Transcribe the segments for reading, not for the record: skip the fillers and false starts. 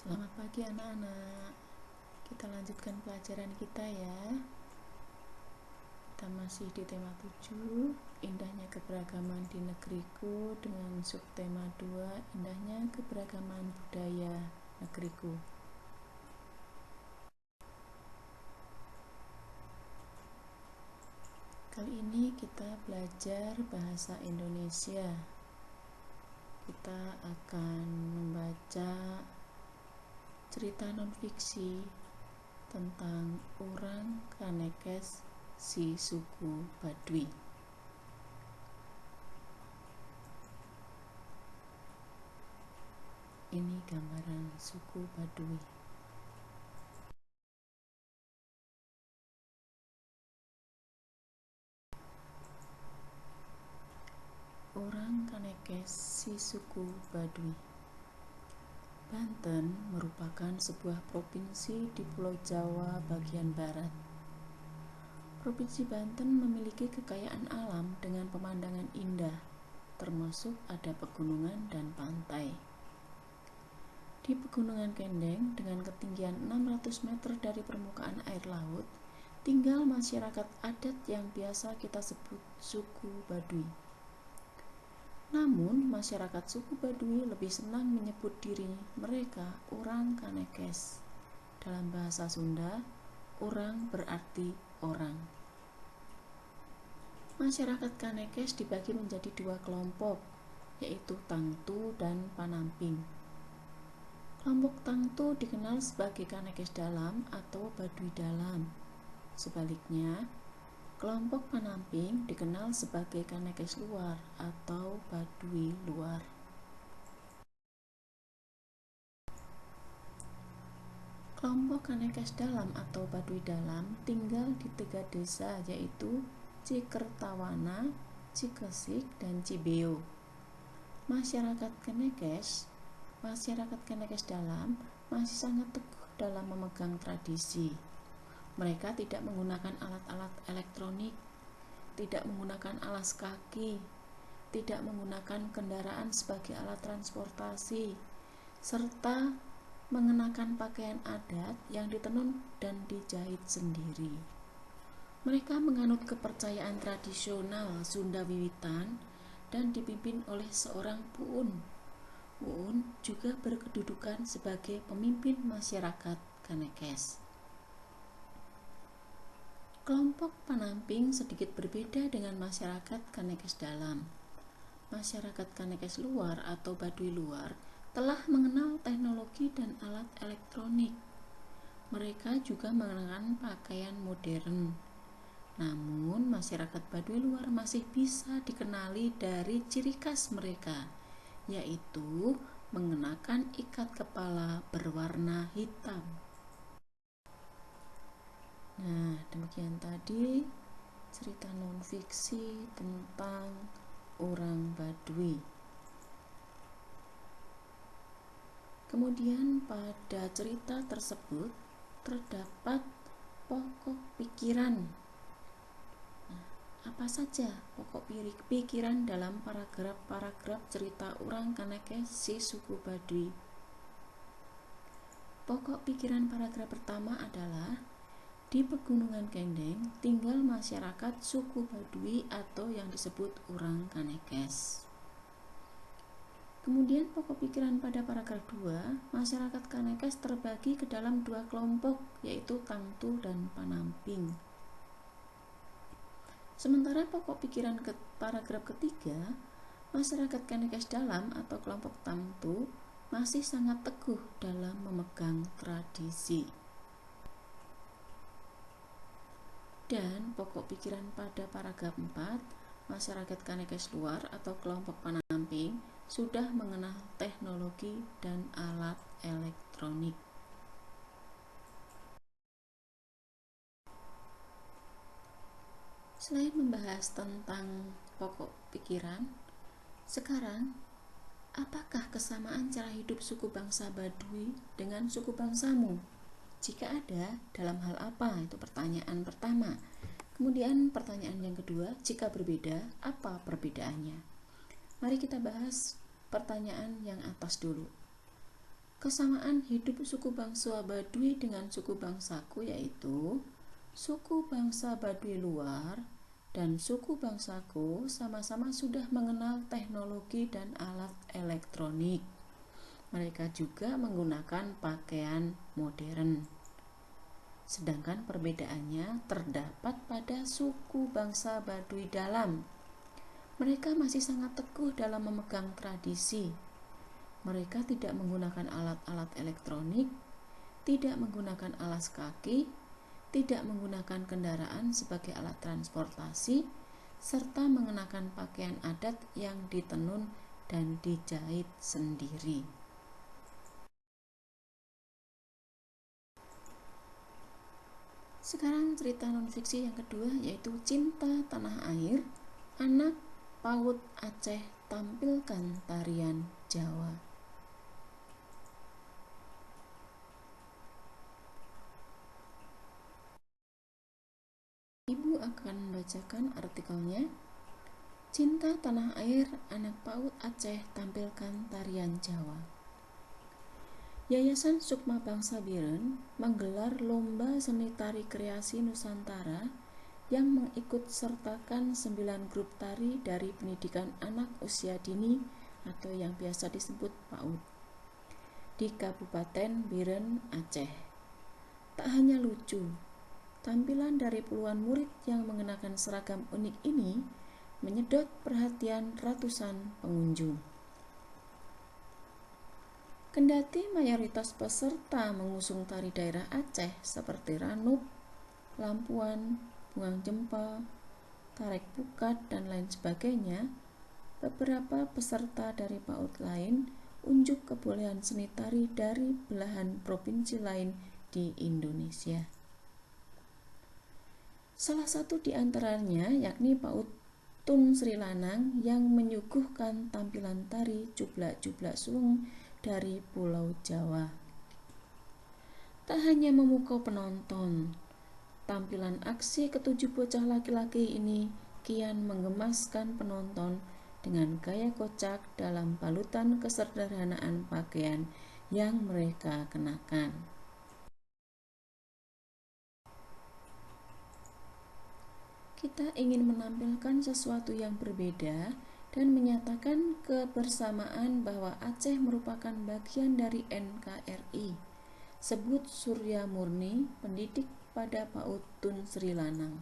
Selamat pagi anak-anak. Kita lanjutkan pelajaran kita ya. Kita masih di tema 7, indahnya keberagaman di negeriku, dengan subtema 2, indahnya keberagaman budaya negeriku. Kali ini kita belajar bahasa Indonesia. Kita akan membaca cerita non-fiksi tentang orang Kanekes si suku Baduy. Ini gambaran suku Baduy. Orang Kanekes si suku Baduy. Banten merupakan sebuah provinsi di Pulau Jawa bagian barat. Provinsi Banten memiliki kekayaan alam dengan pemandangan indah, termasuk ada pegunungan dan pantai. Di Pegunungan Kendeng dengan ketinggian 600 meter dari permukaan air laut, tinggal masyarakat adat yang biasa kita sebut suku Baduy. Namun, masyarakat suku Baduy lebih senang menyebut diri mereka orang Kanekes. Dalam bahasa Sunda, orang berarti orang. Masyarakat Kanekes dibagi menjadi dua kelompok, yaitu Tangtu dan Panamping. Kelompok Tangtu dikenal sebagai Kanekes Dalam atau Baduy Dalam. Sebaliknya, kelompok Panamping dikenal sebagai Kanekes Luar atau Baduy Luar. Kelompok Kanekes Dalam atau Baduy Dalam tinggal di 3 desa, yaitu Cikertawana, Cikesik, dan Cibeo. Masyarakat Kanekes Dalam masih sangat teguh dalam memegang tradisi. Mereka tidak menggunakan alat-alat elektronik, tidak menggunakan alas kaki, tidak menggunakan kendaraan sebagai alat transportasi, serta mengenakan pakaian adat yang ditenun dan dijahit sendiri. Mereka menganut kepercayaan tradisional Sunda Wiwitan dan dipimpin oleh seorang puun. Puun juga berkedudukan sebagai pemimpin masyarakat Kanekes. Kelompok Panamping sedikit berbeda dengan masyarakat Kanekes Dalam. Masyarakat Kanekes Luar atau Baduy Luar telah mengenal teknologi dan alat elektronik. Mereka juga mengenakan pakaian modern. Namun, masyarakat Baduy Luar masih bisa dikenali dari ciri khas mereka, yaitu mengenakan ikat kepala berwarna hitam. Nah, demikian tadi cerita non-fiksi tentang orang Baduy. Kemudian pada cerita tersebut terdapat pokok pikiran. Nah, apa saja pokok pikiran dalam paragraf-paragraf cerita orang Kanekes si suku Baduy? Pokok pikiran paragraf pertama adalah di Pegunungan Kendeng tinggal masyarakat suku Baduy atau yang disebut orang Kanekes. Kemudian pokok pikiran pada paragraf 2, masyarakat Kanekes terbagi ke dalam dua kelompok, yaitu Tangtu dan Panamping. Sementara pokok pikiran ke paragraf ketiga, masyarakat Kanekes Dalam atau kelompok Tangtu masih sangat teguh dalam memegang tradisi. Dan pokok pikiran pada paragraf 4, masyarakat Kanekes Luar atau kelompok Panamping sudah mengenal teknologi dan alat elektronik. Selain membahas tentang pokok pikiran, sekarang apakah kesamaan cara hidup suku bangsa Baduy dengan suku bangsamu? Jika ada, dalam hal apa? Itu pertanyaan pertama. Kemudian pertanyaan yang kedua, jika berbeda, apa perbedaannya? Mari kita bahas pertanyaan yang atas dulu. Kesamaan hidup suku bangsa Baduy dengan suku bangsaku yaitu suku bangsa Baduy luar dan suku bangsaku sama-sama sudah mengenal teknologi dan alat elektronik. Mereka juga menggunakan pakaian modern. Sedangkan perbedaannya terdapat pada suku bangsa Baduy dalam. Mereka masih sangat teguh dalam memegang tradisi. Mereka tidak menggunakan alat-alat elektronik, tidak menggunakan alas kaki, tidak menggunakan kendaraan sebagai alat transportasi, serta mengenakan pakaian adat yang ditenun dan dijahit sendiri. Sekarang cerita non-fiksi yang kedua yaitu Cinta Tanah Air, Anak PAUD Aceh tampilkan tarian Jawa. Ibu akan membacakan artikelnya. Cinta Tanah Air, Anak PAUD Aceh tampilkan tarian Jawa. Yayasan Sukma Bangsa Biren menggelar lomba seni tari kreasi Nusantara yang mengikut sertakan 9 grup tari dari pendidikan anak usia dini atau yang biasa disebut PAUD di Kabupaten Biren, Aceh. Tak hanya lucu, tampilan dari puluhan murid yang mengenakan seragam unik ini menyedot perhatian ratusan pengunjung. Kendati mayoritas peserta mengusung tari daerah Aceh seperti Ranup, Lampuan, Bungang Jempol, Tarik Pukat, dan lain sebagainya, beberapa peserta dari PAUD lain unjuk kebolehan seni tari dari belahan provinsi lain di Indonesia. Salah satu di antaranya yakni PAUD Tun Sri Lanang yang menyuguhkan tampilan tari Jublak-Jublak Suweng dari Pulau Jawa. Tak hanya memukau penonton, tampilan aksi ketujuh bocah laki-laki ini kian menggemaskan penonton dengan gaya kocak dalam balutan kesederhanaan pakaian yang mereka kenakan. Kita ingin menampilkan sesuatu yang berbeda dan menyatakan kebersamaan bahwa Aceh merupakan bagian dari NKRI. Sebut Surya Murni, pendidik pada PAUD Tun Sri Lanang.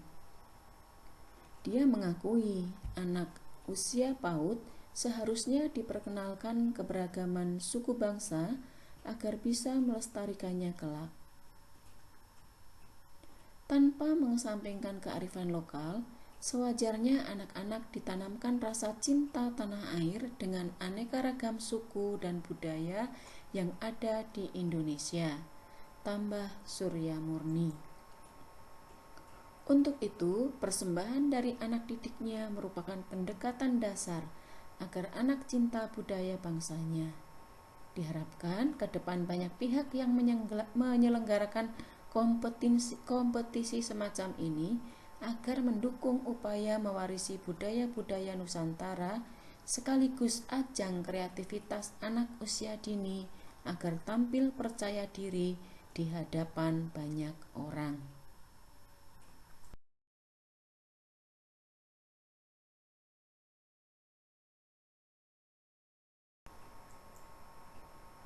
Dia mengakui anak usia PAUD seharusnya diperkenalkan keberagaman suku bangsa agar bisa melestarikannya kelak. Tanpa mengesampingkan kearifan lokal, sewajarnya anak-anak ditanamkan rasa cinta tanah air dengan aneka ragam suku dan budaya yang ada di Indonesia, tambah Surya Murni. Untuk itu, persembahan dari anak didiknya merupakan pendekatan dasar agar anak cinta budaya bangsanya. Diharapkan ke depan banyak pihak yang menyelenggarakan kompetisi semacam ini agar mendukung upaya mewarisi budaya-budaya Nusantara sekaligus ajang kreativitas anak usia dini agar tampil percaya diri di hadapan banyak orang.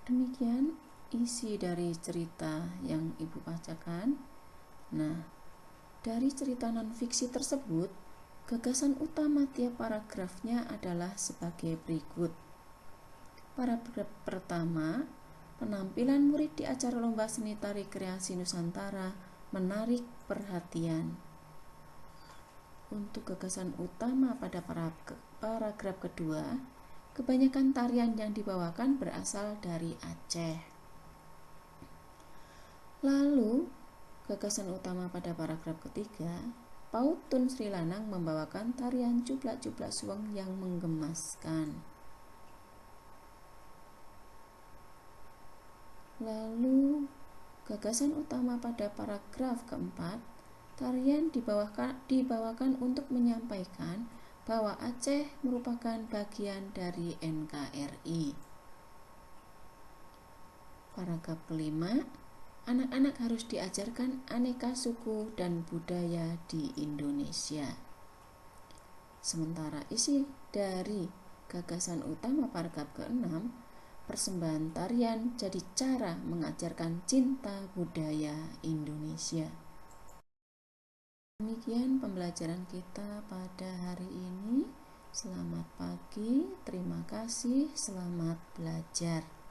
Demikian isi dari cerita yang Ibu bacakan. Nah, dari cerita non-fiksi tersebut, gagasan utama tiap paragrafnya adalah sebagai berikut. Paragraf pertama, penampilan murid di acara lomba seni tari kreasi Nusantara menarik perhatian. Untuk gagasan utama pada paragraf kedua, kebanyakan tarian yang dibawakan berasal dari Aceh. Lalu, gagasan utama pada paragraf ketiga, PAUD Tun Sri Lanang membawakan tarian Jublak-Jublak Suweng yang menggemaskan. Lalu, gagasan utama pada paragraf keempat, tarian dibawakan untuk menyampaikan bahwa Aceh merupakan bagian dari NKRI. Paragraf kelima, anak-anak harus diajarkan aneka suku dan budaya di Indonesia. Sementara isi dari gagasan utama paragraf ke-6, persembahan tarian jadi cara mengajarkan cinta budaya Indonesia. Demikian pembelajaran kita pada hari ini. Selamat pagi, terima kasih, selamat belajar.